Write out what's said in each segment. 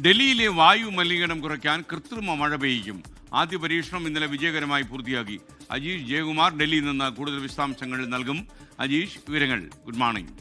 ഡൽഹിയിലെ വായു മലിനീകരണം കുറയ്ക്കാൻ കൃത്രിമ മഴ പെയ്യും. ആദ്യ പരീക്ഷണം ഇന്നലെ വിജയകരമായി പൂർത്തിയാക്കി. അജീഷ് ജയകുമാർ ഡൽഹിയിൽ നിന്ന് കൂടുതൽ വിശദാംശങ്ങൾ നൽകും. അജീഷ്, വിവരങ്ങൾ. Good morning.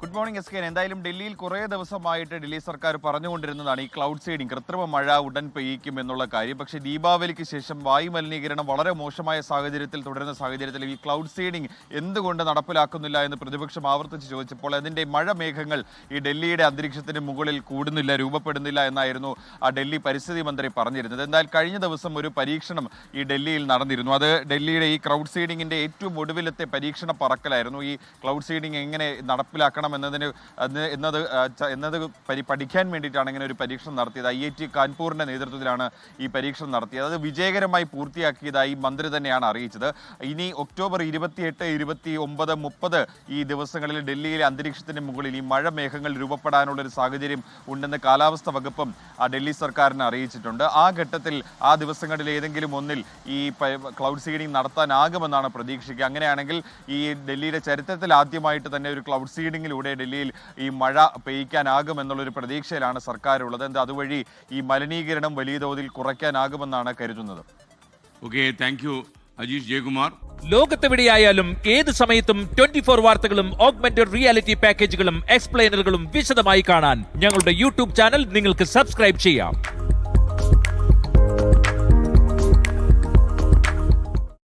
Good morning S K. എന്തായാലും ഡൽഹിയിൽ കുറേ ദിവസമായിട്ട് ഡൽഹി സർക്കാർ പറഞ്ഞുകൊണ്ടിരുന്നതാണ് ഈ ക്ലൗഡ് സീഡിംഗ്, കൃത്രിമ മഴ ഉടൻ പെയ്യിക്കും എന്നുള്ള കാര്യം. പക്ഷേ ദീപാവലിക്ക് ശേഷം വായു മലിനീകരണം വളരെ മോശമായ സാഹചര്യത്തിൽ തുടരുന്ന സാഹചര്യത്തിൽ ഈ ക്ലൗഡ് സീഡിംഗ് എന്തുകൊണ്ട് നടപ്പിലാക്കുന്നില്ല എന്ന് പ്രതിപക്ഷം ആവർത്തിച്ച് ചോദിച്ചപ്പോൾ അതിൻ്റെ മഴ മേഘങ്ങൾ ഈ ഡൽഹിയുടെ അന്തരീക്ഷത്തിന് മുകളിൽ കൂടുന്നില്ല, രൂപപ്പെടുന്നില്ല എന്നായിരുന്നു ഡൽഹി പരിസ്ഥിതി മന്ത്രി പറഞ്ഞിരുന്നത്. എന്നാൽ കഴിഞ്ഞ ദിവസം ഒരു പരീക്ഷണം ഈ ഡൽഹിയിൽ നടന്നിരുന്നു. അത് ഡൽഹിയുടെ ഈ ക്ലൗഡ് സീഡിങ്ങിൻ്റെ ഏറ്റവും ഒടുവിലത്തെ പരീക്ഷണ പറക്കലായിരുന്നു. ഈ ക്ലൗഡ് സീഡിംഗ് എങ്ങനെ നടപ്പിലാക്കണം എന്നത് പഠിക്കാൻ വേണ്ടിയിട്ടാണ് ഇങ്ങനെ ഒരു പരീക്ഷണം നടത്തിയത്. IIT കാൺപൂരിന്റെ നേതൃത്വത്തിലാണ് ഈ പരീക്ഷണം നടത്തിയത്. അത് വിജയകരമായി പൂർത്തിയാക്കിയതായി മന്ത്രി തന്നെയാണ് അറിയിച്ചത്. ഇനി ഒക്ടോബർ 28, 29, 30 ഈ ദിവസങ്ങളിൽ ഡൽഹിയിലെ അന്തരീക്ഷത്തിന് മുകളിൽ ഈ മഴ മേഘങ്ങൾ രൂപപ്പെടാനുള്ള ഒരു സാഹചര്യം ഉണ്ടെന്ന് കാലാവസ്ഥാ വകുപ്പും ഡൽഹി സർക്കാരിനെ അറിയിച്ചിട്ടുണ്ട്. ആ ഘട്ടത്തിൽ ആ ദിവസങ്ങളിൽ ഏതെങ്കിലും ഒന്നിൽ ഈ ക്ലൗഡ് സീഡിംഗ് നടത്താനാകുമെന്നാണ് പ്രതീക്ഷിക്കുക. അങ്ങനെയാണെങ്കിൽ ഈ ഡൽഹിയുടെ ചരിത്രത്തിൽ ആദ്യമായിട്ട് തന്നെ ഒരു ക്ലൗഡ് സീഡിങ്ങിലൂടെ ഡൽഹിയിൽ ഈ മഴ പെയ്യിക്കാനാകുമെന്നുള്ളൊരു പ്രതീക്ഷയിലാണ് സർക്കാരുള്ളത്. അതുവഴി ഈ മലിനീകരണം വലിയ തോതിൽ കുറയ്ക്കാനാകുമെന്നാണ് കരുതുന്നത്. Okay, thank you Ajeesh Jayakumar. ലോകത്തെവിടെയായാലും ഏത് സമയത്തും 24 വാർത്തകളും ഓഗ്മെന്റഡ് റിയാലിറ്റി പാക്കേജുകളും എക്സ്പ്ലെയിനറുകളും വിശദമായി കാണാൻ ഞങ്ങളുടെ യൂട്യൂബ് ചാനൽ നിങ്ങൾക്ക് സബ്സ്ക്രൈബ് ചെയ്യാം.